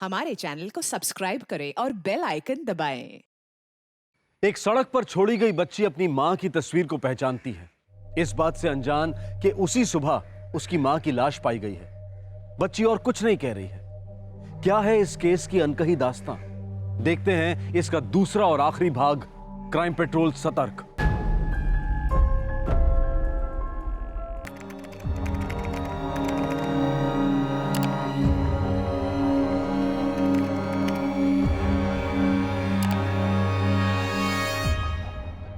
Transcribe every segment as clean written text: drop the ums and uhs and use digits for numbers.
हमारे चैनल को सब्सक्राइब करें और बेल आइकन दबाएं। एक सड़क पर छोड़ी गई बच्ची अपनी मां की तस्वीर को पहचानती है, इस बात से अनजान कि उसी सुबह उसकी मां की लाश पाई गई है। बच्ची और कुछ नहीं कह रही है। क्या है इस केस की अनकही दास्तां? देखते हैं इसका दूसरा और आखिरी भाग, क्राइम पेट्रोल सतर्क।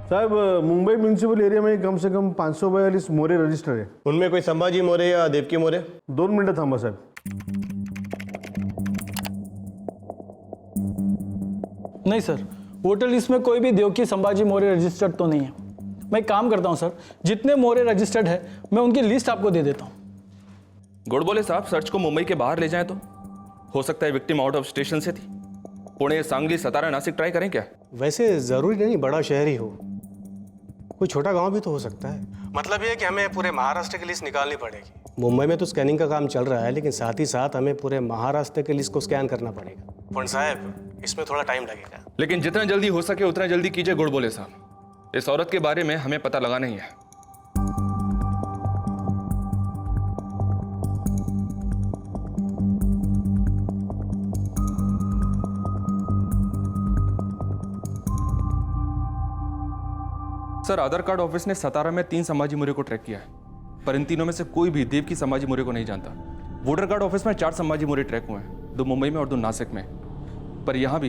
साहब, मुंबई म्यूनिसिपल एरिया में कम से कम 542 मोरे रजिस्टर है। उनमें कोई संभाजी मोरे या देवकी मोरे? 2 मिनट थांबा साहब। नहीं सर, वोटर लिस्ट में कोई भी देवकी संभाजी मोरे रजिस्टर्ड तो नहीं है। मैं एक काम करता हूँ सर, जितने मोरे रजिस्टर्ड है मैं उनकी लिस्ट आपको दे देता हूँ। गोडबोले साहब, सर्च को मुंबई के बाहर ले जाएं तो हो सकता है विक्टिम आउट ऑफ स्टेशन से थी। पुणे, सांगली, सतारा, नासिक ट्राई करें क्या? वैसे जरूरी नहीं बड़ा शहर ही हो, कोई छोटा गांव भी तो हो सकता है। मतलब ये है कि हमें पूरे महाराष्ट्र की लिस्ट निकालनी पड़ेगी। मुंबई में तो स्कैनिंग का काम चल रहा है, लेकिन साथ ही साथ हमें पूरे महाराष्ट्र की लिस्ट को स्कैन करना पड़ेगा। पण साहब, इसमें थोड़ा टाइम लगेगा। लेकिन जितना जल्दी हो सके उतना जल्दी कीजिए गोडबोले साहब। इस औरत के बारे में हमें पता लगाना ही है। सर, आधार कार्ड ऑफिस ने सतारा में 3 संभाजी मोरे को ट्रैक किया है, पर इन तीनों में से कोई भी देवकी संभाजी मोरे को नहीं जानता। वोटर कार्ड ऑफिस में 4 संभाजी मोरे ट्रैक हुए हैं, 2 मुंबई में और 2 नासिक में, पर यहाँ भी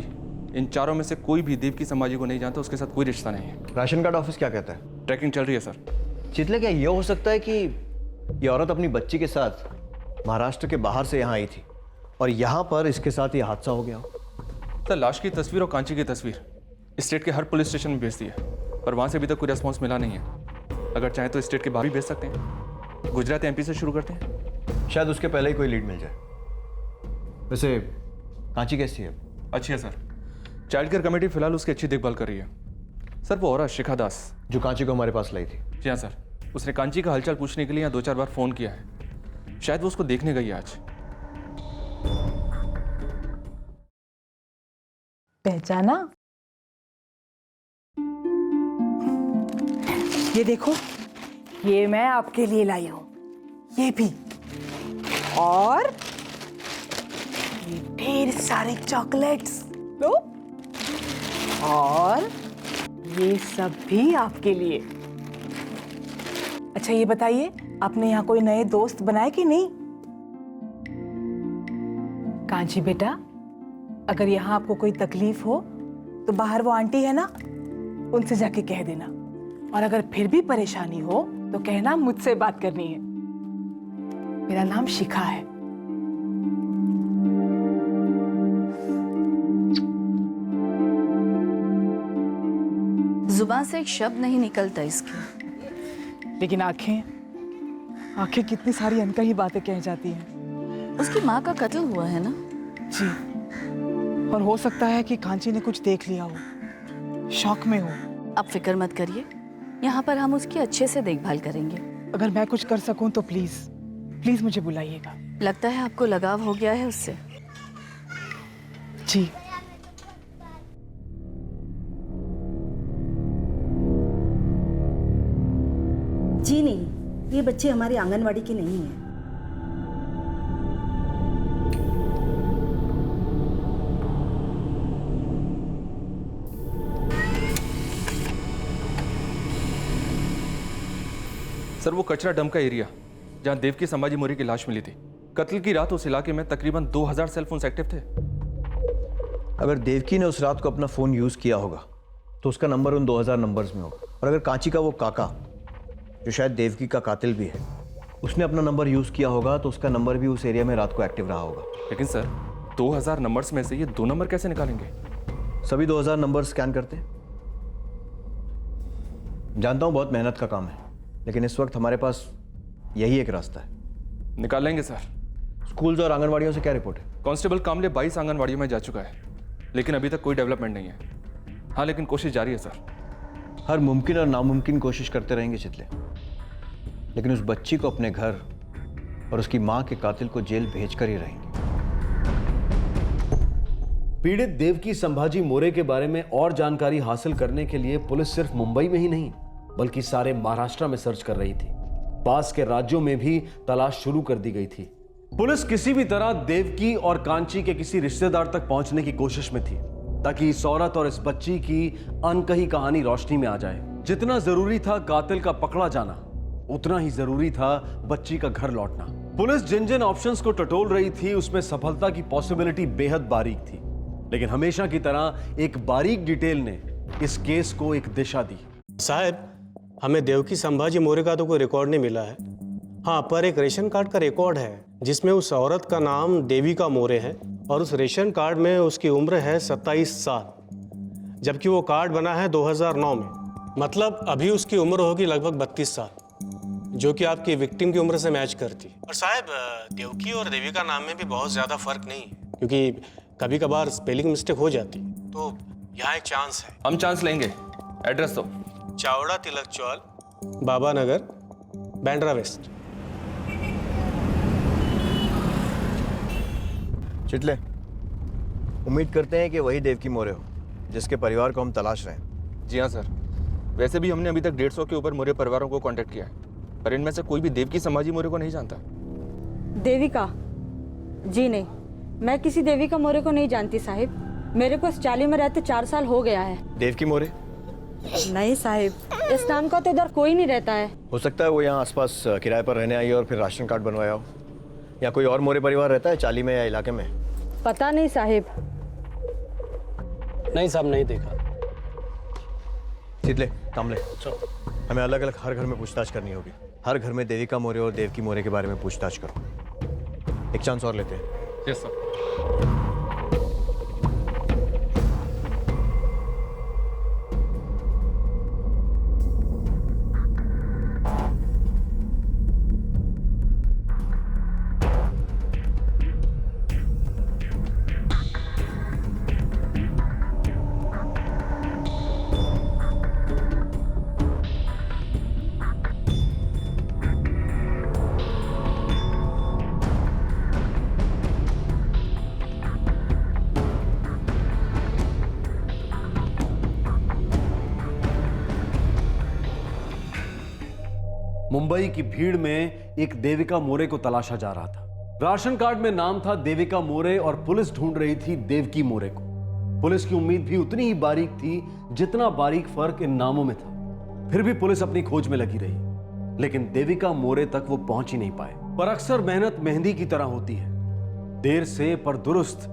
इन चारों में से कोई भी देवकी संभाजी को नहीं जानता, उसके साथ कोई रिश्ता नहीं है। राशन कार्ड ऑफिस क्या कहता है? ट्रैकिंग चल रही है सर। चितले, क्या ये हो सकता है कि ये औरत अपनी बच्ची के साथ महाराष्ट्र के बाहर से यहाँ आई थी और यहाँ पर इसके साथ ये हादसा हो गया हो? सर, लाश की तस्वीर और कांची की तस्वीर स्टेट के हर पुलिस स्टेशन में भेज दी है, पर वहाँ से अभी तक कोई रेस्पॉन्स मिला नहीं है। अगर चाहें तो स्टेट के बाहर भी भेज सकते हैं। गुजरात या एमपी से शुरू करते हैं। शायद उसके पहले ही कोई लीड मिल जाए। वैसे कांची कैसी है? अच्छी है सर। चाइल्ड केयर कमेटी फिलहाल उसकी अच्छी देखभाल कर रही है। सर, वो औरत शिखा दास जो कांची को हमारे पास लाई थी? जी हाँ सर, उसने कांची का हालचाल पूछने के लिए यहाँ 2-4 बार फ़ोन किया है। शायद वो उसको देखने गई है आज। पहचाना? ये देखो, ये मैं आपके लिए लाई हूं। ये भी, और ये ढेर सारे चॉकलेट्स लो, और ये सब भी आपके लिए। अच्छा, ये बताइए, आपने यहाँ कोई नए दोस्त बनाए कि नहीं? कांची बेटा, अगर यहाँ आपको कोई तकलीफ हो तो बाहर वो आंटी है ना, उनसे जाके कह देना। और अगर फिर भी परेशानी हो तो कहना मुझसे बात करनी है। मेरा नाम शिखा है। जुबान से एक शब्द नहीं निकलता इसकी, लेकिन आंखें कितनी सारी अनकही बातें कह जाती हैं। उसकी माँ का कत्ल हुआ है ना? जी, और हो सकता है कि कांची ने कुछ देख लिया हो, शौक में हो। आप फिक्र मत करिए, यहाँ पर हम उसकी अच्छे से देखभाल करेंगे। अगर मैं कुछ कर सकूं तो प्लीज प्लीज मुझे बुलाइएगा। लगता है आपको लगाव हो गया है उससे। जी। जी नहीं, ये बच्चे हमारी आंगनवाड़ी की नहीं है। सर, वो कचरा डंप का एरिया जहाँ देवकी संभाजी मोरे की लाश मिली थी, कत्ल की रात उस इलाके में तकरीबन 2000 सेल फोन्स एक्टिव थे। अगर देवकी ने उस रात को अपना फोन यूज किया होगा तो उसका नंबर उन 2000 नंबर्स में होगा। और अगर कांची का वो काका, जो शायद देवकी का कातिल भी है, उसने अपना नंबर यूज किया होगा तो उसका नंबर भी उस एरिया में रात को एक्टिव रहा होगा। लेकिन सर, 2000 नंबर्स में से ये 2 नंबर कैसे निकालेंगे? सभी 2000 नंबर स्कैन करते। जानता हूं बहुत मेहनत का काम है, लेकिन इस वक्त हमारे पास यही एक रास्ता है। निकाल लेंगे सर। स्कूल्स और आंगनवाड़ियों से क्या रिपोर्ट है? कांस्टेबल कामले 22 आंगनवाड़ियों में जा चुका है, लेकिन अभी तक कोई डेवलपमेंट नहीं है। हाँ, लेकिन कोशिश जारी है सर। हर मुमकिन और नामुमकिन कोशिश करते रहेंगे चितले, लेकिन उस बच्ची को अपने घर और उसकी मां के कातिल को जेल भेजकर ही रहेंगे। पीड़ित देवकी संभाजी मोरे के बारे में और जानकारी हासिल करने के लिए पुलिस सिर्फ मुंबई में ही नहीं बल्कि सारे महाराष्ट्र में सर्च कर रही थी। पास के राज्यों में भी तलाश शुरू कर दी गई थी। पुलिस किसी भी तरह देवकी और कांची के किसी रिश्तेदार तक पहुंचने की कोशिश में थी ताकि इस औरत और इस बच्ची की अनकही कहानी रोशनी में आ जाए। जितना जरूरी था कातिल का पकड़ा जाना, उतना ही जरूरी था बच्ची का घर लौटना। पुलिस जिन जिन ऑप्शंस को टटोल रही थी उसमें सफलता की पॉसिबिलिटी बेहद बारीक थी, लेकिन हमेशा की तरह एक बारीक डिटेल ने इस केस को एक दिशा दी। साहब, हमें देवकी संभाजी मोरे का तो कोई रिकॉर्ड नहीं मिला है। हाँ, पर एक रेशन कार्ड का रिकॉर्ड है जिसमें उस औरत का नाम देविका मोरे है और उस रेशन कार्ड में उसकी उम्र है 27 साल, जबकि वो कार्ड बना है 2009 में। मतलब अभी उसकी उम्र होगी लगभग 32 साल, जो कि आपकी विक्टिम की उम्र से मैच करती। और साहब, देवकी और देविका नाम में भी बहुत ज़्यादा फर्क नहीं है, क्योंकि कभी कभार स्पेलिंग मिस्टेक हो जाती, तो यहाँ एक चांस है। हम चांस लेंगे। एड्रेस दो। चावड़ा तिलक चौल, बाबा नगर, बैंड्रा वेस्ट। चिटले, उम्मीद करते हैं कि वही देवकी मोरे हो जिसके परिवार को हम तलाश रहे हैं। जी हाँ सर, वैसे भी हमने अभी तक 150 के ऊपर मोरे परिवारों को कांटेक्ट किया है, पर इनमें से कोई भी देवकी संभाजी मोरे को नहीं जानता। देविका? जी नहीं, मैं किसी देविका मोरे को नहीं जानती साहिब। मेरे को इस चाली में रहते 4 साल हो गया है। देवकी मोरे? नहीं साहिब, इस नाम का तो इधर कोई नहीं रहता है। हो सकता है वो यहाँ आसपास किराए पर रहने आई और फिर राशन कार्ड बनवाया हो, या कोई और मोरे परिवार रहता है चाली में या इलाके में? पता नहीं साहिब। नहीं साहब, नहीं देखा। चिटले, काम ले। हमें अलग अलग हर घर में पूछताछ करनी होगी। हर घर में देविका मोरे और देवकी मोरे के बारे में पूछताछ करो। एक चांस और लेते हैं। Yes sir. मुंबई की भीड़ में एक देविका मोरे को तलाशा जा रहा था। राशन कार्ड में नाम था देविका मोरे और पुलिस ढूंढ रही थी देवकी मोरे को। पुलिस की उम्मीद भी उतनी ही बारीक थी जितना बारीक फर्क इन नामों में था। फिर भी पुलिस अपनी खोज में लगी रही, लेकिन देविका मोरे तक वो पहुंच ही नहीं पाए। पर अक्सर मेहनत मेहंदी की तरह होती है, देर से पर दुरुस्त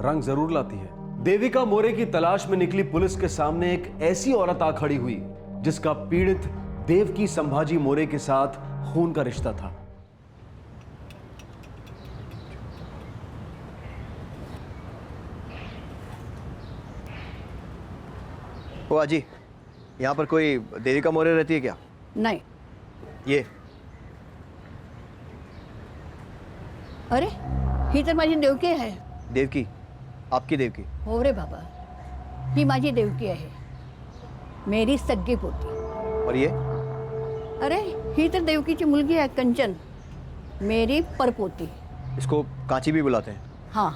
रंग जरूर लाती है। देविका मोरे की तलाश में निकली पुलिस के सामने एक ऐसी औरत आ खड़ी हुई जिसका पीड़ित देवकी संभाजी मोरे के साथ खून का रिश्ता था। ओ आजी, यहाँ पर कोई देविका मोरे रहती है क्या? नहीं। ये अरे ही तर माझी देवकी आहे. देवकी? आपकी देवकी? हो रे बाबा, ही माझी देवकी आहे, मेरी सगळी पोती. और ये? अरे ही तर देवकीची मुलगी आहे कंचन, मेरी परपोती. इसको कांची भी बुलाते हैं? हाँ.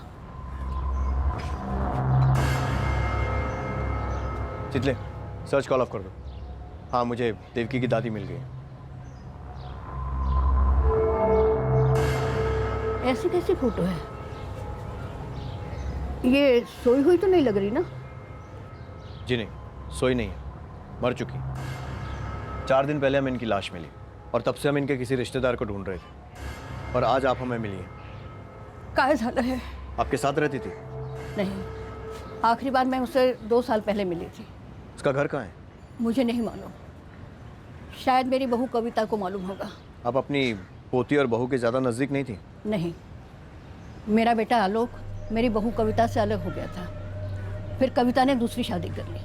चितले, सर्च कॉल ऑफ कर दो। हाँ, मुझे देवकी की दादी मिल गई। ऐसी कैसी फोटो है? ये सोई हुई तो नहीं लग रही ना? जी नहीं, सोई नहीं है, मर चुकी। 4 दिन पहले हमें इनकी लाश मिली और तब से हम इनके किसी रिश्तेदार को ढूंढ रहे थे, और आज आप हमें मिली हैं। काय झालं है? आपके साथ रहती थी? नहीं, आखिरी बार मैं उससे 2 साल पहले मिली थी। उसका घर कहाँ है? मुझे नहीं मालूम, शायद मेरी बहू कविता को मालूम होगा। आप अपनी पोती और बहू के ज़्यादा नज़दीक नहीं थी? नहीं, मेरा बेटा आलोक मेरी बहू कविता से अलग हो गया था। फिर कविता ने दूसरी शादी कर ली,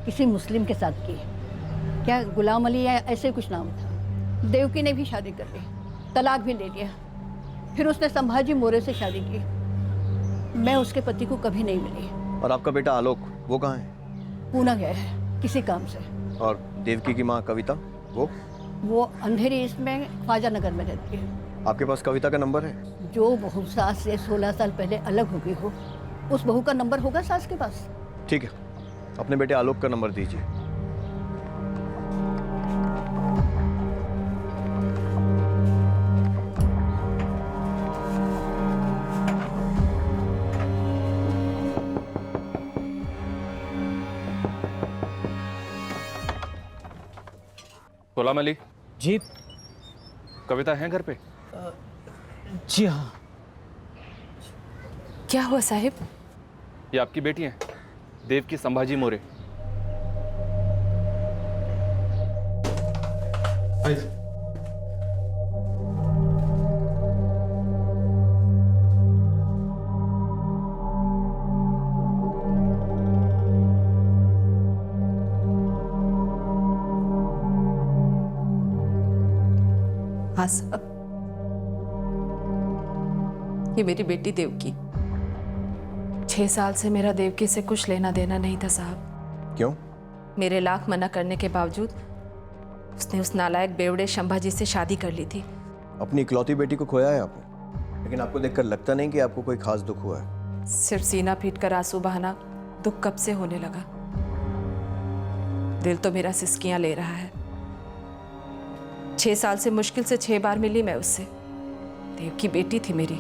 किसी मुस्लिम के साथ की, क्या गुलाम अली या ऐसे कुछ नाम था। देवकी ने भी शादी कर ली, तलाक भी ले लिया। फिर उसने संभाजी मोरे से शादी की। मैं उसके पति को कभी नहीं मिली। और आपका बेटा आलोक, वो कहाँ है? पूना गया है किसी काम से। और देवकी की माँ कविता, वो अंधेरी ईस्ट में ख्वाजा नगर में रहती है। आपके पास कविता का नंबर है? जो बहू सास से 16 साल पहले अलग हो गई हो, उस बहू का नंबर होगा सास के पास? ठीक है, अपने बेटे आलोक का नंबर दीजिए। गुलाम अली, जी कविता है घर पे? जी हाँ। क्या हुआ साहिब? ये आपकी बेटी है, देवकी संभाजी मोरे। हाँ साहब, ये मेरी बेटी देवकी। 6 साल से मेरा देवकी से कुछ लेना देना नहीं था साहब। क्यों? मेरे लाख मना करने के बावजूद उसने उस नालायक बेवड़े शंभाजी से शादी कर ली थी। अपनी इकलौती बेटी को खोया है आपने, लेकिन आपको देखकर लगता नहीं कि आपको कोई खास दुख हुआ है। सिर्फ सीना पीट कर आंसू बहाना दुख कब से होने लगा। दिल तो मेरा सिसकियां ले रहा है। 6 साल से मुश्किल से 6 बार मिली मैं उससे। देव की बेटी थी मेरी,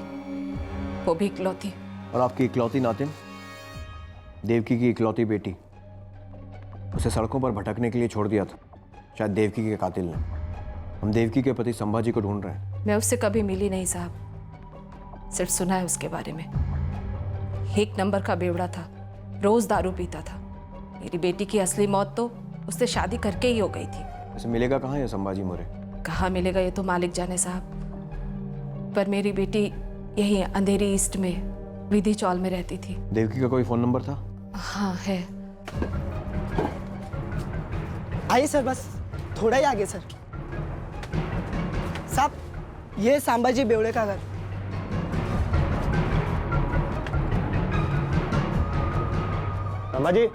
वो भी इकलौती। और आपकी इकलौती नातिन, देवकी की इकलौती बेटी, उसे सड़कों पर भटकने के लिए छोड़ दिया था शायद देवकी के कातिल ने। हम देवकी के पति संभाजी को ढूंढ रहे हैं। मैं उससे कभी मिली नहीं साहब, सिर्फ सुना है उसके बारे में। 1 नंबर का बेवड़ा था, रोज दारू पीता था। मेरी बेटी की असली मौत तो उससे शादी करके ही हो गई थी। इसे मिलेगा कहाँ ये संभाजी मोरे? कहाँ मिलेगा ये तो मालिक जाने साहब, पर मेरी बेटी यही अंधेरी ईस्ट में विधि चौल में रहती थी। देवकी का कोई फोन नंबर था? हाँ है। आइए सर, बस थोड़ा ही आगे सर। साहब, ये सांबाजी बेवड़े का घर। संभाजी,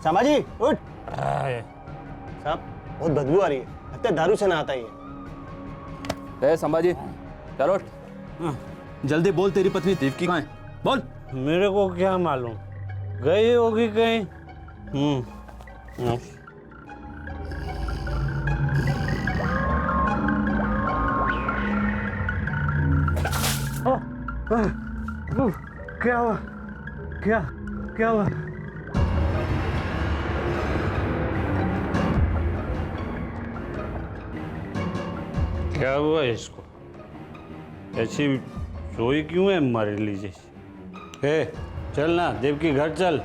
संभाजी उठ। साहब, बहुत बदबू आ रही है, लगता है दारू से ना आता ही है। संभाजी चलो उठ। जल्दी बोल, तेरी पत्नी देवकी कहाँ है? बोल। मेरे को क्या मालूम, गई होगी कहीं। क्या हुआ? क्या हुआ? क्या हुआ इसको? ऐसी सोई क्यों है मारे लीजिए? चल ना देवकी घर चल।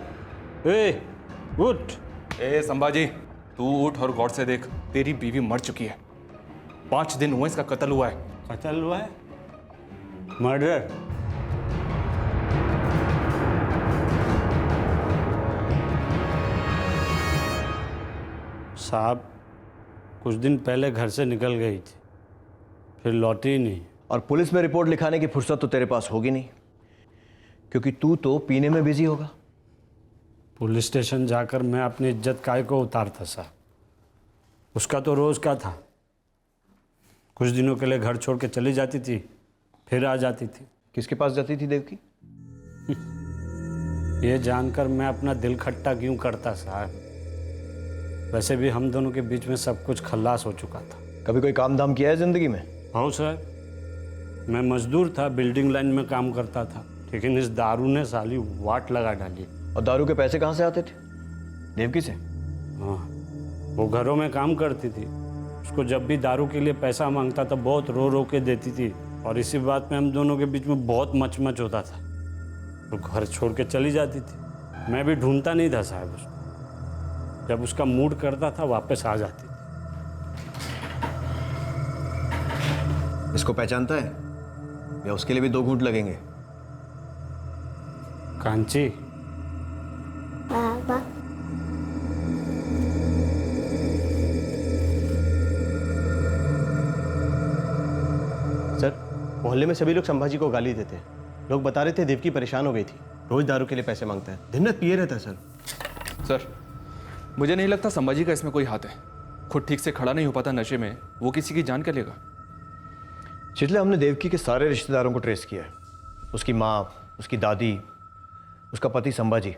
उठ। संभाजी, तू उठ और गौर से देख, तेरी बीवी मर चुकी है। 5 दिन हुए इसका कत्ल हुआ है। कत्ल हुआ है? मर्डर? साहब, कुछ दिन पहले घर से निकल गई थी, फिर लौटी ही नहीं। और पुलिस में रिपोर्ट लिखाने की फुर्सत तो तेरे पास होगी नहीं, क्योंकि तू तो पीने में बिजी होगा। पुलिस स्टेशन जाकर मैं अपनी इज्जत काय को उतारता साहब? उसका तो रोज का था। कुछ दिनों के लिए घर छोड़ के चली जाती थी, फिर आ जाती थी। किसके पास जाती थी देवकी? ये जानकर मैं अपना दिल खट्टा क्यों करता साहब? वैसे भी हम दोनों के बीच में सब कुछ खल्लास हो चुका था। कभी कोई काम धाम किया है जिंदगी में? हाँ सर, मैं मजदूर था, बिल्डिंग लाइन में काम करता था, लेकिन इस दारू ने साली वाट लगा डाली। और दारू के पैसे कहाँ से आते थे? देवकी से? हाँ, वो घरों में काम करती थी। उसको जब भी दारू के लिए पैसा मांगता था बहुत रो रो के देती थी, और इसी बात में हम दोनों के बीच में बहुत मचमच होता था। वो घर छोड़ के चली जाती थी। मैं भी ढूंढता नहीं था साहब उसको। जब उसका मूड करता था वापस आ जाती थी। इसको पहचानता है या उसके लिए भी 2 घूंट लगेंगे? कांची, बाबा, सर, मोहल्ले में सभी लोग संभाजी को गाली देते हैं। लोग बता रहे थे देवकी परेशान हो गई थी, रोज दारू के लिए पैसे मांगता है, दिन रात पिए रहता है। सर, मुझे नहीं लगता संभाजी का इसमें कोई हाथ है। खुद ठीक से खड़ा नहीं हो पाता नशे में, वो किसी की जान क्या लेगा? चितले, हमने देवकी के सारे रिश्तेदारों को ट्रेस किया है। उसकी माँ, उसकी दादी, उसका पति संभाजी,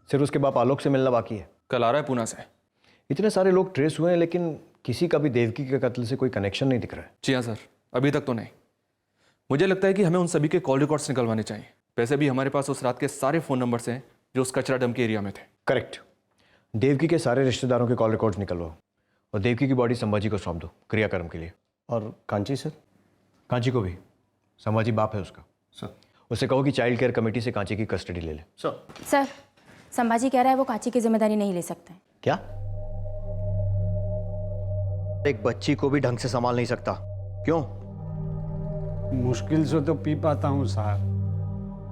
सिर्फ उसके बाप आलोक से मिलना बाकी है। कल आ रहा है पूना से। इतने सारे लोग ट्रेस हुए हैं, लेकिन किसी का भी देवकी के कत्ल से कोई कनेक्शन नहीं दिख रहा है। जी हाँ सर, अभी तक तो नहीं। मुझे लगता है कि हमें उन सभी के कॉल रिकॉर्ड्स निकलवाने चाहिए। वैसे भी हमारे पास उस रात के सारे फ़ोन नंबर्स हैं जो उस कचरा डंप के एरिया में थे। करेक्ट। देवकी के सारे रिश्तेदारों के कॉल रिकॉर्ड्स निकलवाओ और देवकी की बॉडी संभाजी को सौंप दो क्रियाक्रम के लिए। और कांची सर? कांची को भी। संभाजी बाप है उसका। सर उससे कहो कि चाइल्ड केयर कमेटी से कांची की कस्टडी ले ले। सर, संभाजी कह रहा है वो कांची की जिम्मेदारी नहीं ले सकते। क्या? एक बच्ची को भी ढंग से संभाल नहीं सकता? क्यों? मुश्किल से तो पी पाता हूँ साहब।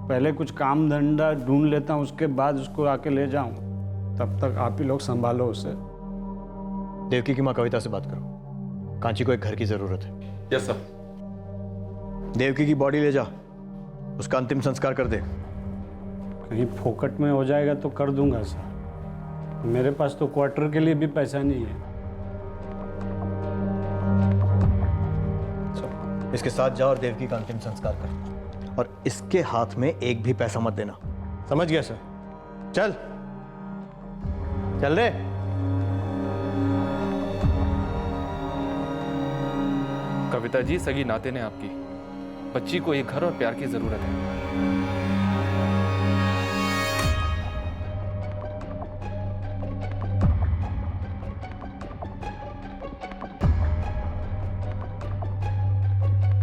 पहले कुछ काम धंधा ढूंढ लेता हूँ, उसके बाद उसको आके ले जाऊँ। तब तक आप ही लोग संभालो उसे। देवकी की माँ कविता से बात करो, कांची को एक घर की जरूरत है। Yes sir. देवकी की बॉडी ले जा, उसका अंतिम संस्कार कर दे। कहीं फोकट में हो जाएगा तो कर दूंगा सर। मेरे पास तो क्वार्टर के लिए भी पैसा नहीं है। इसके साथ जाओ और देवकी का अंतिम संस्कार कर, और इसके हाथ में एक भी पैसा मत देना। समझ गया सर। चल चल रे। कविता जी, सगी नाते ने आपकी बच्ची को एक घर और प्यार की जरूरत है।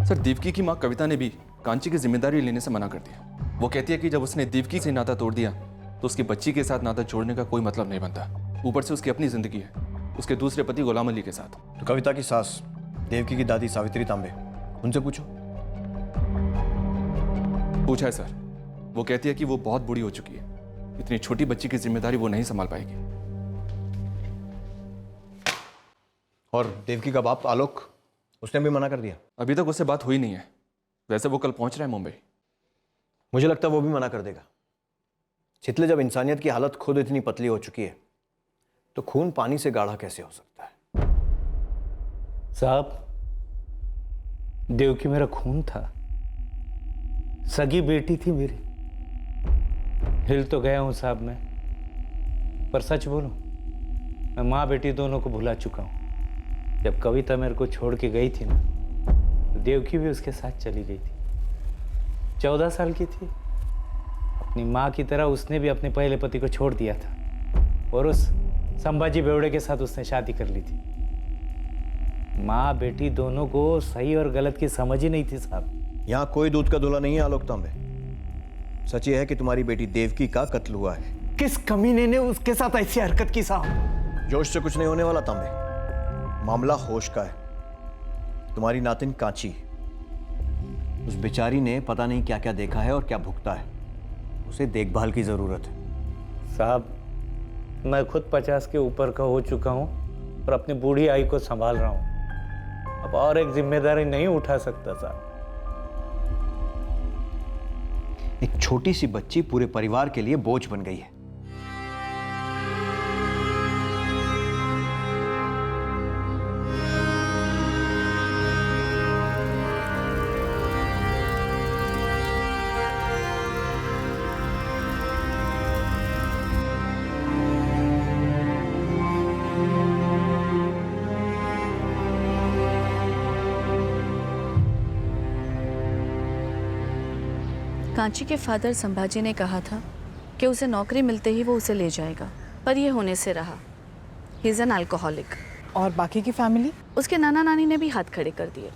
सर, देवकी की मां कविता ने भी कांची की जिम्मेदारी लेने से मना कर दिया। वो कहती है कि जब उसने देवकी से नाता तोड़ दिया तो उसकी बच्ची के साथ नाता जोड़ने का कोई मतलब नहीं बनता। ऊपर से उसकी अपनी जिंदगी है, उसके दूसरे पति गुलाम अली के साथ। तो कविता की सास देवकी की दादी सावित्री तांबे, उनसे पूछो। पूछा है सर। वो कहती है कि वो बहुत बूढ़ी हो चुकी है, इतनी छोटी बच्ची की जिम्मेदारी वो नहीं संभाल पाएगी। और देवकी का बाप आलोक, उसने भी मना कर दिया। अभी तक उससे बात हुई नहीं है। वैसे वो कल पहुंच रहा है मुंबई। मुझे लगता है वो भी मना कर देगा। छितले, जब इंसानियत की हालत खुद इतनी पतली हो चुकी है तो खून पानी से गाढ़ा कैसे हो सकता है? साहब, देवकी मेरा खून था, सगी बेटी थी मेरी। हिल तो गया हूं साहब मैं, पर सच बोलूं, मैं माँ बेटी दोनों को भुला चुका हूं। जब कविता मेरे को छोड़ के गई थी ना, तो देवकी भी उसके साथ चली गई थी। 14 साल की थी। अपनी माँ की तरह उसने भी अपने पहले पति को छोड़ दिया था और उस संभाजी बेवड़े के साथ उसने शादी कर ली थी। माँ बेटी दोनों को सही और गलत की समझ ही नहीं थी साहब। यहाँ कोई दूध का दूल्हा नहीं है आलोक तांबे। सच ये है कि तुम्हारी बेटी देवकी का कत्ल हुआ है। किस कमीने ने उसके साथ ऐसी हरकत की साहब? जोश से कुछ नहीं होने वाला तांबे, मामला होश का है। तुम्हारी नातिन कांची, उस बेचारी ने पता नहीं क्या क्या देखा है और क्या भुगता है। उसे देखभाल की जरूरत है। साहब, मैं खुद 50 के ऊपर का हो चुका हूँ और अपनी बूढ़ी आई को संभाल रहा हूँ। अब और एक जिम्मेदारी नहीं उठा सकता साहब। एक छोटी सी बच्ची पूरे परिवार के लिए बोझ बन गई है। कांची के फादर संभाजी ने कहा था कि उसे नौकरी मिलते ही वो उसे ले जाएगा, पर यह होने से रहा। He is an alcoholic. और बाकी की फैमिली? उसके नाना नानी ने भी हाथ खड़े कर दिए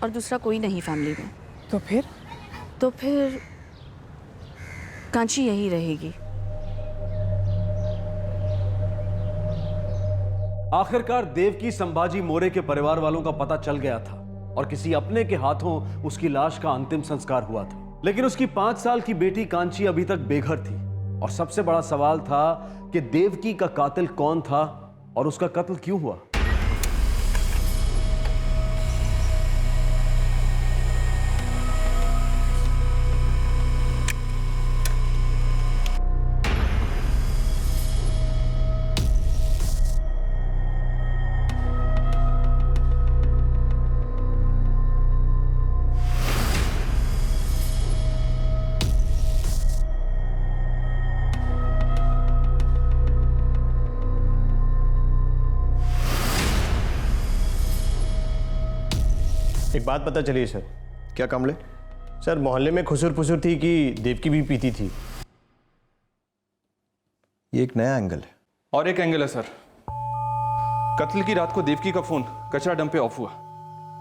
और दूसरा कोई नहीं फैमिली में। तो फिर कांची यही रहेगी। आखिरकार देवकी संभाजी मोरे के परिवार वालों का पता चल गया था और किसी अपने के हाथों उसकी लाश का अंतिम संस्कार हुआ था। लेकिन उसकी 5 साल की बेटी कांची अभी तक बेघर थी और सबसे बड़ा सवाल था कि देवकी का कातिल कौन था और उसका कत्ल क्यों हुआ। एक बात पता चली सर। क्या कामले? सर मोहल्ले में खुसुर फुसुर थी कि देवकी भी पीती थी। ये एक नया एंगल है। और एक एंगल है सर, कत्ल की रात को देवकी का फोन कचरा डंप पे ऑफ हुआ।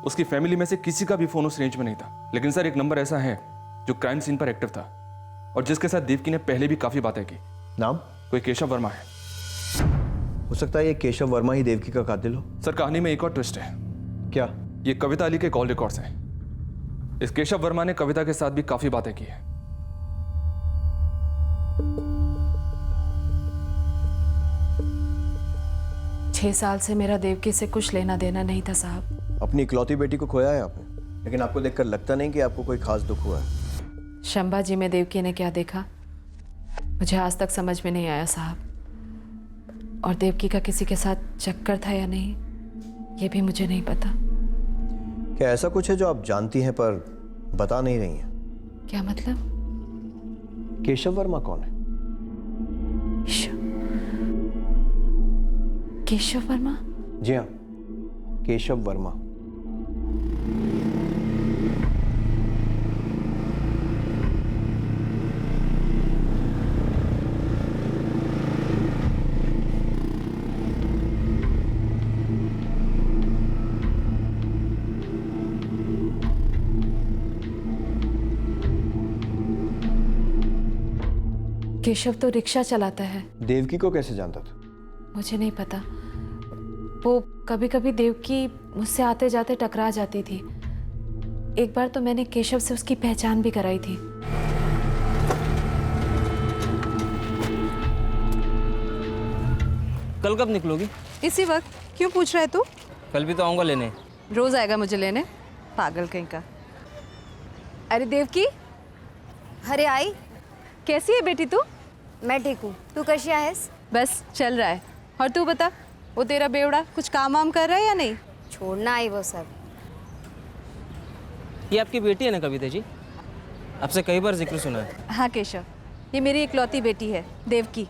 उसकी फैमिली में से किसी का भी फोन उस रेंज में नहीं था, लेकिन सर एक नंबर ऐसा है जो क्राइम सीन पर एक्टिव था और जिसके साथ देवकी ने पहले भी काफी बातें की। नाम? कोई केशव वर्मा है। हो सकता है ये केशव वर्मा ही देवकी का कातिल हो। सर कहानी में एक और ट्विस्ट है। क्या? ये कविता अली के कॉल रिकॉर्ड्स हैं। इस केशव वर्मा ने कविता के साथ भी काफी बातें की है। छह साल से मेरा देवकी से कुछ लेना देना नहीं था साहब। अपनी इकलौती बेटी को खोया है आपने, लेकिन आपको देखकर लगता नहीं कि आपको कोई खास दुख हुआ है। शंभा जी में देवकी ने क्या देखा मुझे आज तक समझ में नहीं आया साहब। और देवकी का किसी के साथ चक्कर था या नहीं ये भी मुझे नहीं पता। क्या ऐसा कुछ है जो आप जानती हैं पर बता नहीं रही हैं? क्या मतलब? केशव वर्मा कौन है? केशव वर्मा? जी हाँ, केशव वर्मा। केशव तो रिक्शा चलाता है। देवकी को कैसे जानता था? मुझे नहीं पता। वो कभी कभी देवकी मुझसे आते जाते टकरा जाती थी। एक बार तो मैंने केशव से उसकी पहचान भी कराई थी। कल कब निकलोगी? इसी वक्त। क्यों पूछ रहा है तू? कल भी तो आऊँगा लेने। रोज आएगा मुझे लेने, पागल कहीं का। अरे देवकी, अरे आई, कैसी है बेटी तू? मैं ठीक हूँ, तू कैसी आहेस? बस चल रहा है। और तू बता, वो तेरा बेवड़ा कुछ काम वाम कर रहा है या नहीं? छोड़ना आई वो सब। ये आपकी बेटी है ना कविता जी? आपसे कई बार जिक्र सुना है। हाँ केशव, ये मेरी इकलौती बेटी है देवकी।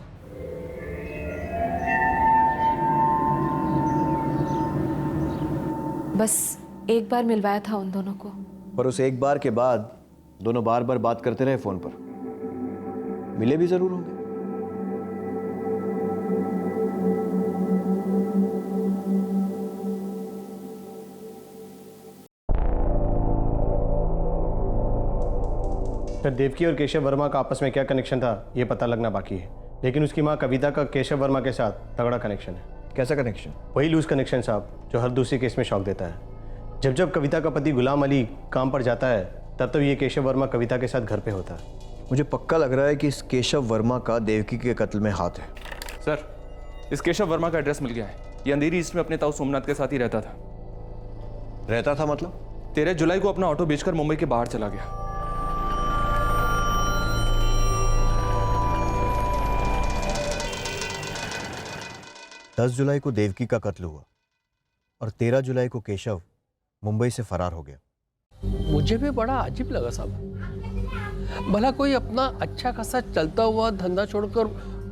बस एक बार मिलवाया था उन दोनों को। पर उस एक बार के बाद दोनों बार बार बात करते रहे फोन पर। मिले भी जरूर होंगे। सर देवकी और केशव वर्मा का आपस में क्या कनेक्शन था ये पता लगना बाकी है, लेकिन उसकी माँ कविता का केशव वर्मा के साथ तगड़ा कनेक्शन है। कैसा कनेक्शन? वही लूज कनेक्शन साहब जो हर दूसरे केस में शौक देता है। जब जब कविता का पति गुलाम अली काम पर जाता है तब तब ये केशव वर्मा कविता के साथ घर पे होता है। मुझे पक्का लग रहा है कि इस केशव वर्मा का देवकी के कत्ल में हाथ है। सर इस केशव वर्मा का एड्रेस मिल गया है। ये अंधेरी ईस्ट में अपने ताऊ सोमनाथ के साथ ही रहता था। रहता था मतलब? 13 जुलाई को अपना ऑटो बेचकर मुंबई के बाहर चला गया। दस जुलाई को देवकी का कत्ल हुआ और 13 जुलाई को केशव मुंबई से फरार हो गया। मुझे भी बड़ा अजीब लगा साहब। भला कोई अपना अच्छा खासा चलता हुआ धंधा छोड़कर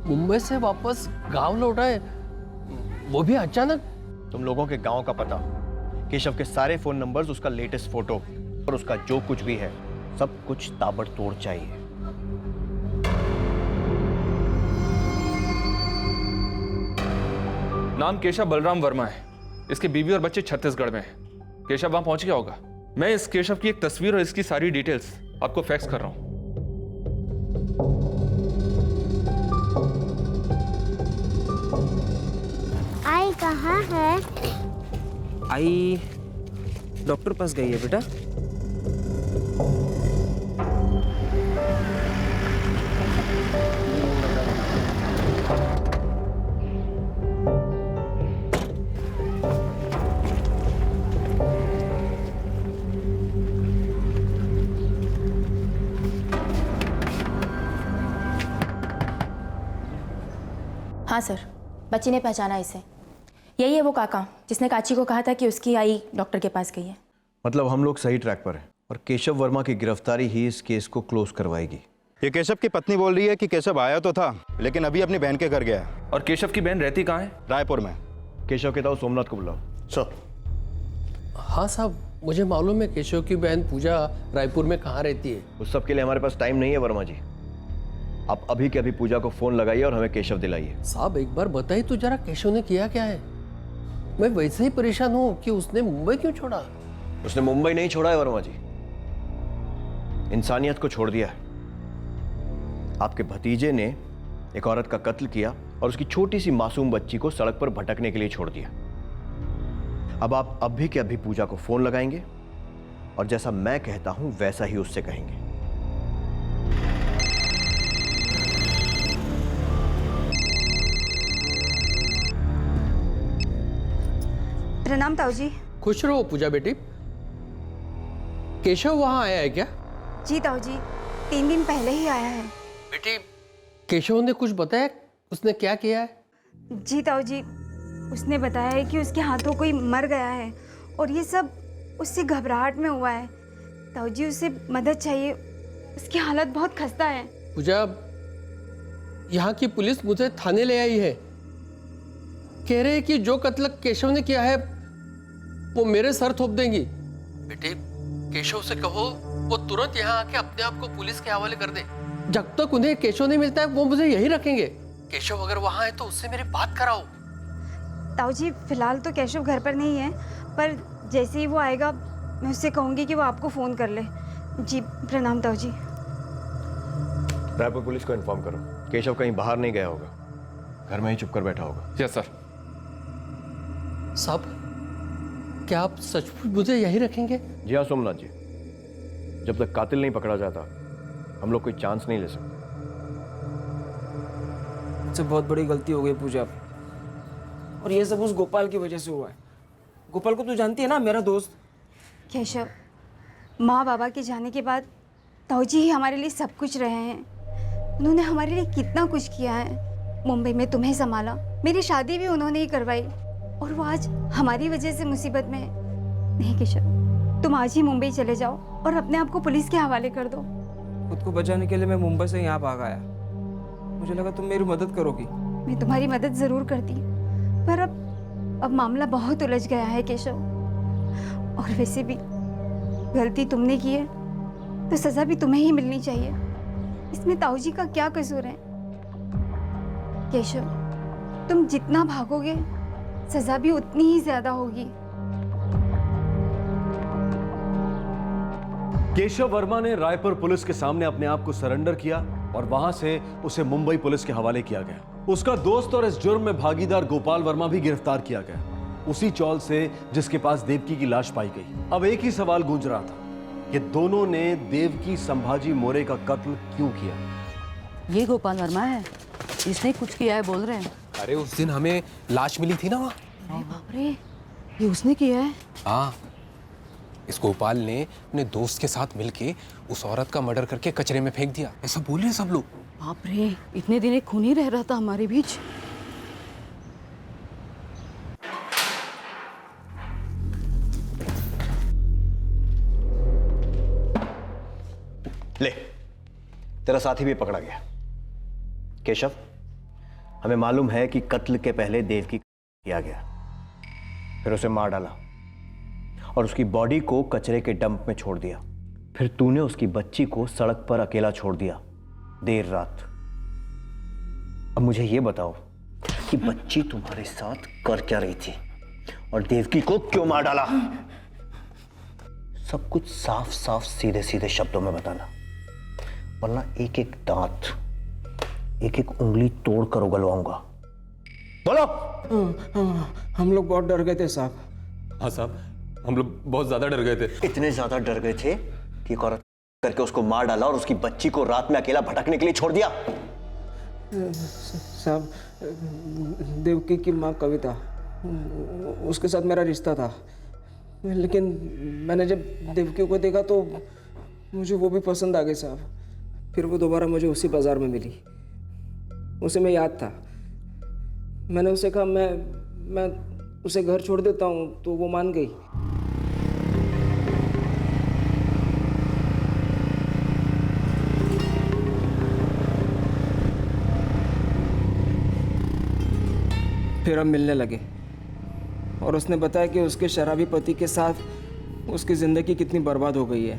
मुंबई से वापस गांव लौटा है, वो भी अचानक। तुम लोगों के गांव का पता, केशव के सारे फोन नंबर्स, उसका लेटेस्ट फोटो और उसका जो कुछ भी है सब कुछ ताबड़तोड़ चाहिए। नाम केशव बलराम वर्मा है। इसके बीवी और बच्चे छत्तीसगढ़ में हैं। केशव वहां पहुंच गया होगा। मैं इस केशव की एक तस्वीर और इसकी सारी डिटेल्स आपको फैक्स कर रहा हूं। आई कहाँ है? आई डॉक्टर पास गई है बेटा। हाँ सर, बच्ची ने पहचाना इसे। यही है वो काका जिसने काची को कहा था कि उसकी आई डॉक्टर के पास गई है। मतलब हम लोग सही ट्रैक पर हैं और केशव वर्मा की गिरफ्तारी ही इस केस को क्लोज करवाएगी। ये केशव की पत्नी बोल रही है कि केशव आया तो था लेकिन अभी अपनी बहन के घर गया है। और केशव की बहन रहती कहाँ है? रायपुर में। केशव के ताऊ सोमनाथ को बुलाओ। सर। हाँ साहब, मुझे मालूम है केशव की बहन पूजा रायपुर में कहाँ रहती है। उस सब के लिए हमारे पास टाइम नहीं है वर्मा जी। आप अभी के अभी पूजा को फोन लगाइए और हमें केशव दिलाइए। साहब एक बार बताइए तो जरा केशव ने किया क्या है। मैं वैसे ही परेशान हूँ कि उसने मुंबई क्यों छोड़ा। उसने मुंबई नहीं छोड़ा है वर्मा जी, इंसानियत को छोड़ दिया है। आपके भतीजे ने एक औरत का कत्ल किया और उसकी छोटी सी मासूम बच्ची को सड़क पर भटकने के लिए छोड़ दिया। अब आप अभी के अभी पूजा को फोन लगाएंगे और जैसा मैं कहता हूं वैसा ही उससे कहेंगे। प्रणाम ताऊ जी। खुश रहो पूजा बेटी। केशव वहां आया है क्या? जी ताऊ जी, 3 दिन पहले ही आया है। बेटी केशव ने कुछ बताया उसने क्या किया है? जी ताऊ जी, उसने बताया है कि उसके हाथों कोई मर गया है और ये सब उससे घबराहट में हुआ है। ताऊ जी उसे मदद चाहिए, उसकी हालत बहुत खस्ता है। पूजा, यहाँ की पुलिस मुझे थाने ले आई है। कह रहे हैं कि जो कत्ल केशव ने किया है वो मेरे सर थोप देंगी। बेटे केशव से कहो वो तुरंत यहाँ आके अपने आप को पुलिस के हवाले कर दे। जब तक उन्हें केशव नहीं मिलता है वो मुझे यही रखेंगे। केशव अगर वहाँ है तो उससे मेरी बात कराओ। ताऊ जी फिलहाल तो केशव घर पर नहीं है, पर जैसे ही वो आएगा मैं उससे कहूँगी कि वो आपको फ़ोन कर ले। जी प्रणाम ताऊ जी। रायपुर पुलिस को इन्फॉर्म करो केशव कहीं बाहर नहीं गया होगा, घर में ही चुप कर बैठा होगा। Yes sir. साहब क्या आप सचमुच मुझे यही रखेंगे? जी हाँ सोमनाथ जी, जब तक कातिल नहीं पकड़ा जाता हम लोग कोई चांस नहीं ले सकते। मुझसे बहुत बड़ी गलती हो गई पूजा, और ये सब उस गोपाल की वजह से हुआ है। गोपाल को तू जानती है ना, मेरा दोस्त। केशव, माँ बाबा के जाने के बाद ताऊ जी ही हमारे लिए सब कुछ रहे हैं। उन्होंने हमारे लिए कितना कुछ किया है। मुंबई में तुम्हें संभाला, मेरी शादी भी उन्होंने ही करवाई, और वो आज हमारी वजह से मुसीबत में है। नहीं केशव, तुम आज ही मुंबई चले जाओ और अपने आप को पुलिस के हवाले कर दो। खुद को बचाने के लिए मैं मुंबई से यहाँ भाग आया। मुझे लगा तुम मेरी मदद करोगी। मैं तुम्हारी मदद जरूर करती, पर अब मामला बहुत उलझ गया है केशव। और वैसे भी गलती तुमने की है तो सजा भी तुम्हें ही मिलनी चाहिए। इसमें ताऊ जी का क्या कसूर है? केशव, तुम जितना भागोगे सजा भी उतनी ही ज्यादा होगी। केशव वर्मा ने रायपुर पुलिस के सामने अपने आप को सरेंडर किया और वहां से उसे मुंबई पुलिस के हवाले किया गया। उसका दोस्त और इस जुर्म में भागीदार गोपाल वर्मा भी गिरफ्तार किया गया, उसी चौल से जिसके पास देवकी की लाश पाई गई। अब एक ही सवाल गूंज रहा था कि दोनों ने देवकी संभाजी मोरे का कत्ल क्यों किया। ये गोपाल वर्मा है, इसने कुछ किया है बोल रहे हैं। अरे उस दिन हमें लाश मिली थी ना वहाँ। अरे बाप रे, ये उसने किया है? हाँ, इस गोपाल ने अपने दोस्त के साथ मिलके उस औरत का मर्डर करके कचरे में फेंक दिया, ऐसा बोल रहे हैं सब लोग। बाप रे, इतने दिन एक खून ही रह रहा था हमारे बीच। ले, तेरा साथी भी पकड़ा गया। केशव, हमें मालूम है कि कत्ल के पहले देवकी किया गया, फिर उसे मार डाला और उसकी बॉडी को कचरे के डंप में छोड़ दिया। फिर तूने उसकी बच्ची को सड़क पर अकेला छोड़ दिया देर रात। अब मुझे यह बताओ कि बच्ची तुम्हारे साथ कर क्या रही थी और देवकी को क्यों मार डाला? सब कुछ साफ साफ सीधे सीधे शब्दों में बताना, वरना एक एक दांत, एक एक उंगली तोड़ कर उगलवाऊंगा। बोलो। हम लोग बहुत डर गए थे साहब। हाँ साहब, हम लोग बहुत ज्यादा डर गए थे। इतने ज्यादा डर गए थे कि एक औरत करके उसको मार डाला और उसकी बच्ची को रात में अकेला भटकने के लिए छोड़ दिया। साहब, देवकी की माँ कविता, उसके साथ मेरा रिश्ता था, लेकिन मैंने जब देवकी को देखा तो मुझे वो भी पसंद आ गई साहब। फिर वो दोबारा मुझे उसी बाजार में मिली, उसे मैं याद था। मैंने उसे कहा मैं उसे घर छोड़ देता हूँ, तो वो मान गई। फिर हम मिलने लगे और उसने बताया कि उसके शराबी पति के साथ उसकी ज़िंदगी कितनी बर्बाद हो गई है।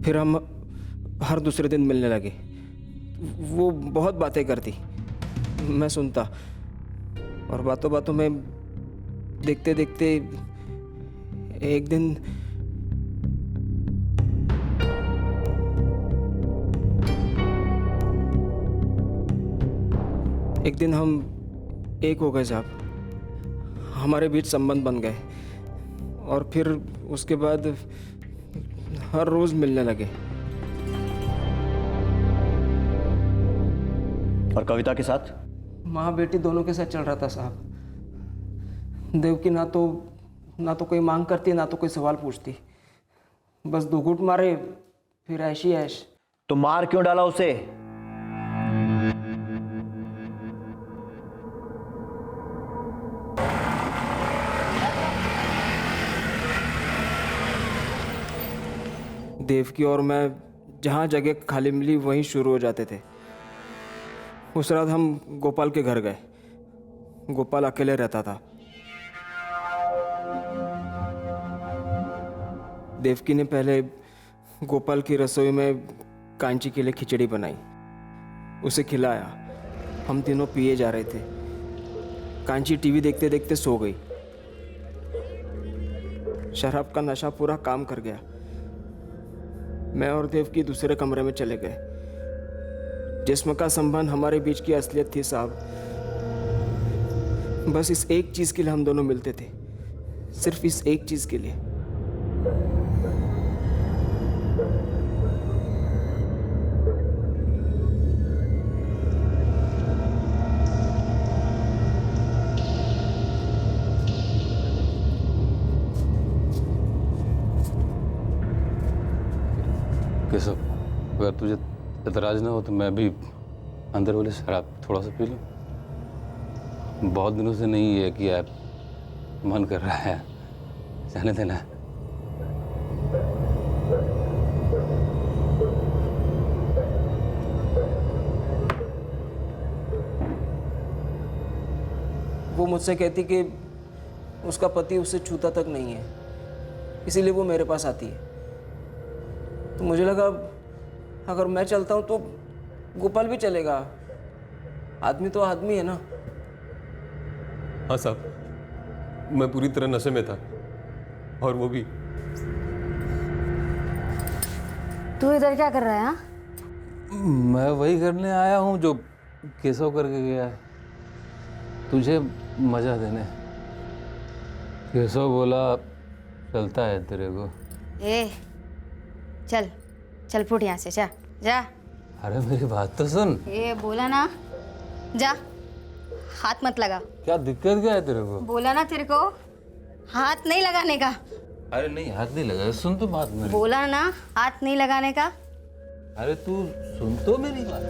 फिर हम हर दूसरे दिन मिलने लगे। वो बहुत बातें करती, मैं सुनता, और बातों बातों में देखते देखते एक दिन हम एक हो गए साहब। हमारे बीच संबंध बन गए और फिर उसके बाद हर रोज मिलने लगे। और कविता के साथ? माँ बेटी दोनों के साथ चल रहा था साहब। देवकी ना तो कोई मांग करती, ना तो कोई सवाल पूछती, बस 2 घूंट मारे फिर ऐशी ऐश। तो मार क्यों डाला उसे? देवकी और मैं जहाँ जगह खाली मिली वहीं शुरू हो जाते थे। उस रात हम गोपाल के घर गए। गोपाल अकेले रहता था। देवकी ने पहले गोपाल की रसोई में कांची के लिए खिचड़ी बनाई, उसे खिलाया। हम तीनों पिए जा रहे थे। कांची टीवी देखते देखते सो गई। शराब का नशा पूरा काम कर गया। मैं और देवकी दूसरे कमरे में चले गए। जिस्म का संबंध हमारे बीच की असलियत थी साहब। बस इस एक चीज के लिए हम दोनों मिलते थे, सिर्फ इस एक चीज के लिए। केशव, अगर तुझे एतराज ना हो तो मैं भी अंदर वाली शराब थोड़ा सा पी लूँ। बहुत दिनों से नहीं है कि यार मन कर रहा है, जाने देना। वो मुझसे कहती कि उसका पति उससे छूता तक नहीं है, इसीलिए वो मेरे पास आती है। तो मुझे लगा अगर मैं चलता हूँ तो गोपाल भी चलेगा। आदमी तो आदमी है ना। हाँ साहब, मैं पूरी तरह नशे में था, और वो भी। तू इधर क्या कर रहा है? हाँ, मैं वही करने आया हूँ जो केशव करके गया है, तुझे मजा देने। केशव बोला चलता है तेरे को। चल फुट यहाँ से, जा। अरे मेरी बात तो सुन। बोला ना, जा, हाथ मत लगा। क्या दिक्कत क्या है तेरे को? बोला ना तेरे को हाथ नहीं लगाने का। अरे नहीं, हाथ नहीं लगा, सुन तो बात मेरी। बोला ना हाथ नहीं लगाने का। अरे तू सुन तो मेरी बात।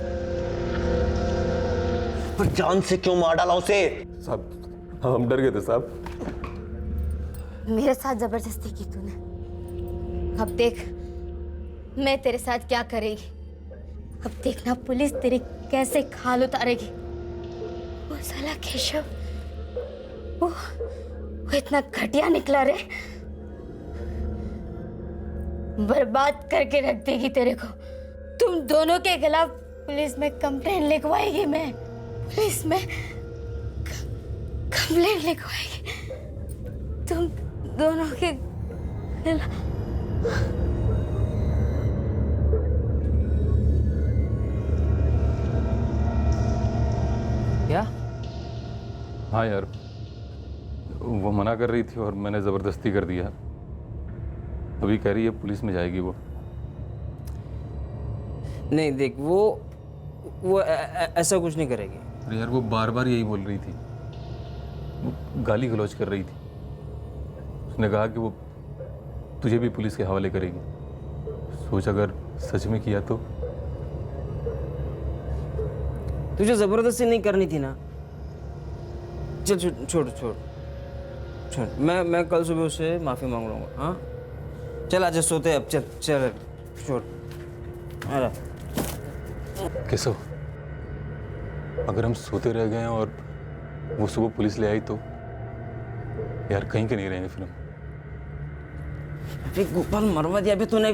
पर जान से क्यों मार डाला उसे? साहब हम डर गए थे साहब। मेरे साथ जबरदस्ती की तूने। अब देख मैं तेरे साथ क्या करेगी। अब देखना पुलिस तेरी कैसे खाल उतारेगी। वो साला केशव, वो इतना घटिया निकला रे, बर्बाद करके रख देगी तेरे को। तुम दोनों के खिलाफ पुलिस में कंप्लेंट लिखवाएगी। मैं पुलिस में कंप्लेंट लिखवाएगी तुम दोनों के खिलाफ। क्या? हाँ यार, वो मना कर रही थी और मैंने ज़बरदस्ती कर दिया। अभी कह रही है पुलिस में जाएगी वो। नहीं देख, वो ऐसा कुछ नहीं करेगी। अरे यार वो बार बार यही बोल रही थी, वो गाली गलौज कर रही थी। उसने कहा कि वो तुझे भी पुलिस के हवाले करेगी। सोच अगर सच में किया तो। तुझे जबरदस्ती नहीं करनी थी ना। चल छोड़। मैं कल सुबह उससे माफी मांग लूंगा। हाँ चल आजा, सोते अब। चल छोड़। केशव, अगर हम सोते रह गए और वो सुबह पुलिस ले आई तो यार कहीं के नहीं रहेंगे फिर हम। अभी गोपाल मरवा दिया अभी तूने।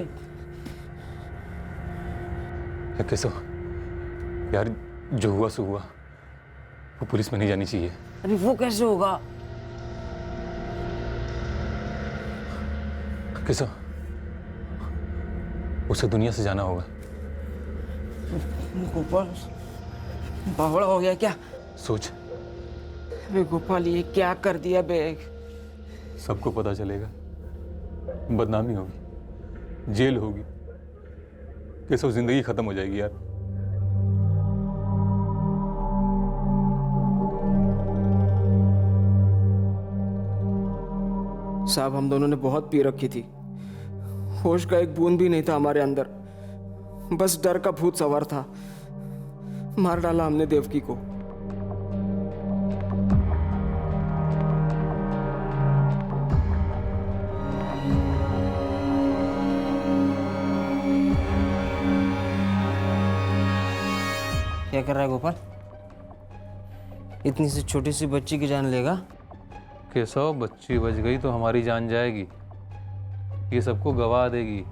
कैसे यार, जो हुआ सो हुआ, वो पुलिस में नहीं जानी चाहिए। अभी वो कैसे होगा? कैसे उसे दुनिया से जाना होगा। गोपाल बावड़ा हो गया क्या? सोच। अबे गोपाल ये क्या कर दिया बे? सबको पता चलेगा, बदनामी होगी, जेल होगी, कैसे जिंदगी खत्म हो जाएगी यार। साहब हम दोनों ने बहुत पी रखी थी, होश का एक बूंद भी नहीं था हमारे अंदर, बस डर का भूत सवार था। मार डाला हमने देवकी को। क्या कर रहा है गोपाल? इतनी सी छोटी सी बच्ची की जान लेगा? केशव, बच्ची बच गई तो हमारी जान जाएगी, ये सबको गवा देगी,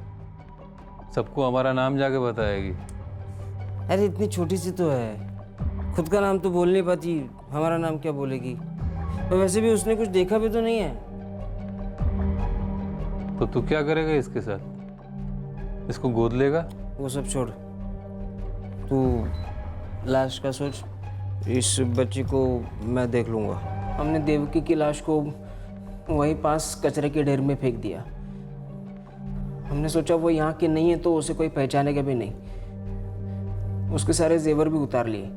सबको हमारा नाम जाके बताएगी। अरे इतनी छोटी सी तो है, खुद का नाम तो बोल नहीं पाती, हमारा नाम क्या बोलेगी? और वैसे भी उसने कुछ देखा भी तो नहीं है। तो तू क्या करेगा इसके साथ? इसको गोद लेगा? वो सब छोड़, तू लाश का सोच। इस बच्ची को मैं देख लूँगा। हमने देवकी की लाश को वहीं पास कचरे के ढेर में फेंक दिया। हमने सोचा वो यहाँ की नहीं है तो उसे कोई पहचानेगा भी नहीं। उसके सारे जेवर भी उतार लिए।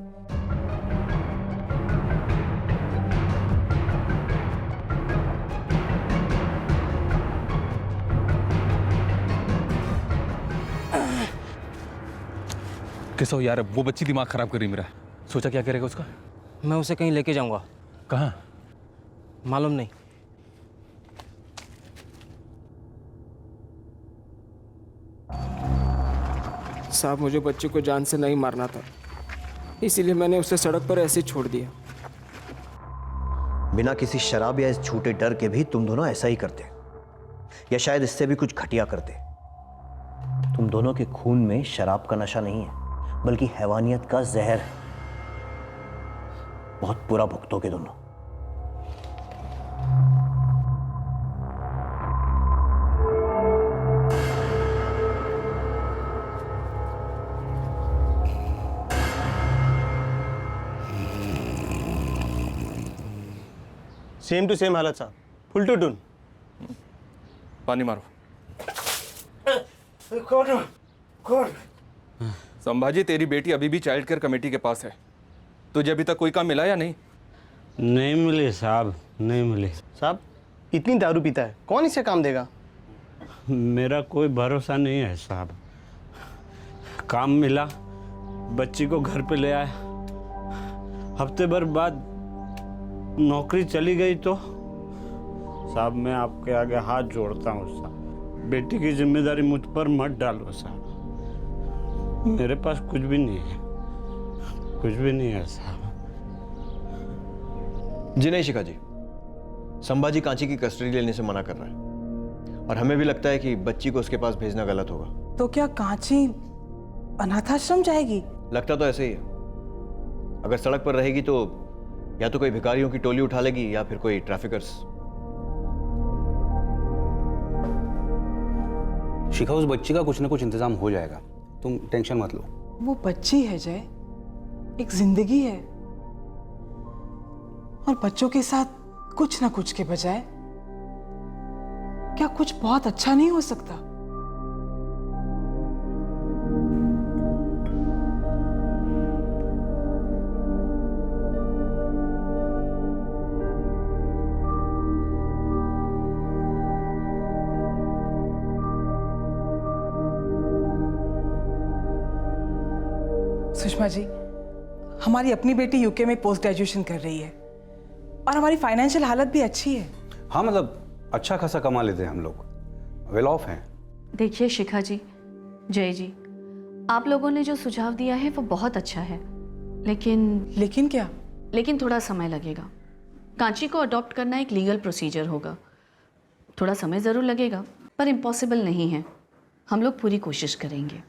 कैसा हो यार, वो बच्ची दिमाग खराब कर रही मेरा। सोचा क्या करेगा उसका? मैं उसे कहीं लेके जाऊंगा। कहाँ? मालूम नहीं। साहब मुझे बच्चे को जान से नहीं मारना था, इसीलिए मैंने उसे सड़क पर ऐसे छोड़ दिया। बिना किसी शराब या इस झूठे डर के भी तुम दोनों ऐसा ही करते, या शायद इससे भी कुछ घटिया करते। तुम दोनों के खून में शराब का नशा नहीं है, बल्कि हैवानियत का जहर है। बहुत बुरा भुगतोगे दोनों। सेम टू सेम हालत साहब, फुल टू टून। पानी मारो। कौन? संभाजी, तेरी बेटी अभी भी चाइल्ड केयर कमेटी के पास है। तुझे अभी तक कोई काम मिला या नहीं? नहीं मिले साहब, नहीं मिले। साहब इतनी दारू पीता है, कौन इसे काम देगा? मेरा कोई भरोसा नहीं है साहब। काम मिला, बच्ची को घर पे ले आया, हफ्ते भर बाद नौकरी चली गई तो साहब मैं आपके आगे हाथ जोड़ता हूँ साहब, बेटी की जिम्मेदारी मुझ पर मत डालो साहब। मेरे पास कुछ भी नहीं है, कुछ भी नहीं है साहब। जी नहीं शिखा जी, संभाजी कांची की कस्टडी लेने से मना कर रहा है, और हमें भी लगता है कि बच्ची को उसके पास भेजना गलत होगा। तो क्या कांची अनाथाश्रम जाएगी? लगता तो ऐसे ही है। अगर सड़क पर रहेगी तो या तो कोई भिखारियों की टोली उठा लेगी या फिर कोई ट्रैफिकर्स। शिखा, उस बच्ची का कुछ ना कुछ इंतजाम हो जाएगा, तुम टेंशन मत लो। वो बच्ची है जय, एक जिंदगी है, और बच्चों के साथ कुछ ना कुछ के बजाय क्या कुछ बहुत अच्छा नहीं हो सकता? सुषमा जी, हमारी अपनी बेटी यूके में पोस्ट ग्रेजुएशन कर रही है और हमारी फाइनेंशियल हालत भी अच्छी है। हाँ, मतलब अच्छा खासा कमा लेते हैं हम लोग, वेल ऑफ हैं। देखिए शिखा जी, जय जी, आप लोगों ने जो सुझाव दिया है वो बहुत अच्छा है, लेकिन क्या? लेकिन थोड़ा समय लगेगा। कांची को अडॉप्ट करना एक लीगल प्रोसीजर होगा, थोड़ा समय ज़रूर लगेगा पर इम्पॉसिबल नहीं है। हम लोग पूरी कोशिश करेंगे।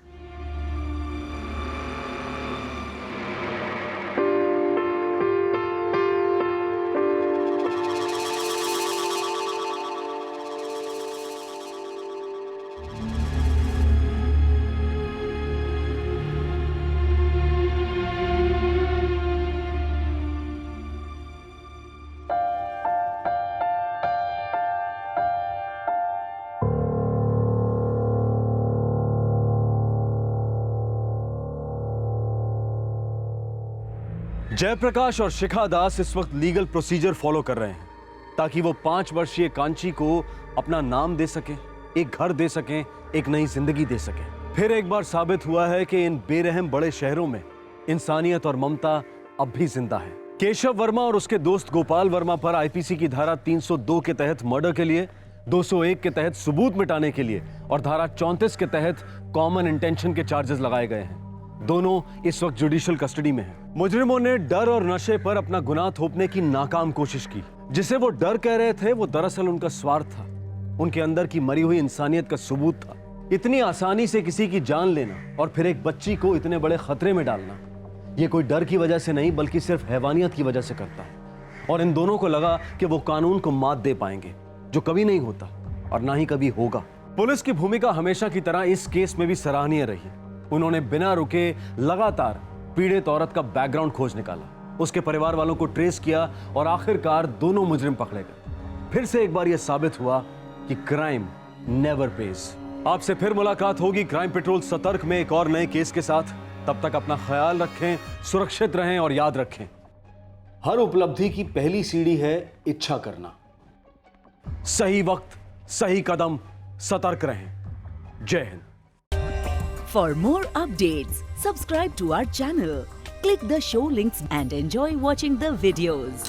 जयप्रकाश और शिखा दास इस वक्त लीगल प्रोसीजर फॉलो कर रहे हैं ताकि वो 5 वर्षीय कांची को अपना नाम दे सकें, एक घर दे सकें, एक नई जिंदगी दे सकें। फिर एक बार साबित हुआ है कि इन बेरहम बड़े शहरों में इंसानियत और ममता अब भी जिंदा है। केशव वर्मा और उसके दोस्त गोपाल वर्मा पर आईपीसी की धारा 302 के तहत मर्डर के लिए, 201 के तहत सबूत मिटाने के लिए और धारा 34 के तहत कॉमन इंटेंशन के चार्जेस लगाए गए हैं। दोनों इस वक्त जुडिशियल कस्टडी में हैं। मुजरिमों ने डर और नशे पर अपना गुनाह थोपने की नाकाम कोशिश की। जिसे वो डर कह रहे थे वो दरअसल उनका स्वार्थ था, उनके अंदर की मरी हुई इंसानियत का सबूत था। इतनी आसानी से किसी की जान लेना और फिर एक बच्ची को इतने बड़े खतरे में डालना, ये कोई डर की वजह से नहीं बल्कि सिर्फ हैवानियत की वजह से करता है। और इन दोनों को लगा कि वो कानून को मात दे पाएंगे, जो कभी नहीं होता और ना ही कभी होगा। पुलिस की भूमिका हमेशा की तरह इस केस में भी सराहनीय रही। उन्होंने बिना रुके लगातार पीड़ित औरत का बैकग्राउंड खोज निकाला, उसके परिवार वालों को ट्रेस किया और आखिरकार दोनों मुजरिम पकड़े गए। फिर से एक बार यह साबित हुआ कि क्राइम नेवर पेज। आपसे फिर मुलाकात होगी क्राइम पेट्रोल सतर्क में एक और नए केस के साथ। तब तक अपना ख्याल रखें, सुरक्षित रहें और याद रखें, हर उपलब्धि की पहली सीढ़ी है इच्छा करना। सही वक्त, सही कदम, सतर्क रहें। जय Hind. For more updates, subscribe to our channel, click the show links and enjoy watching the videos.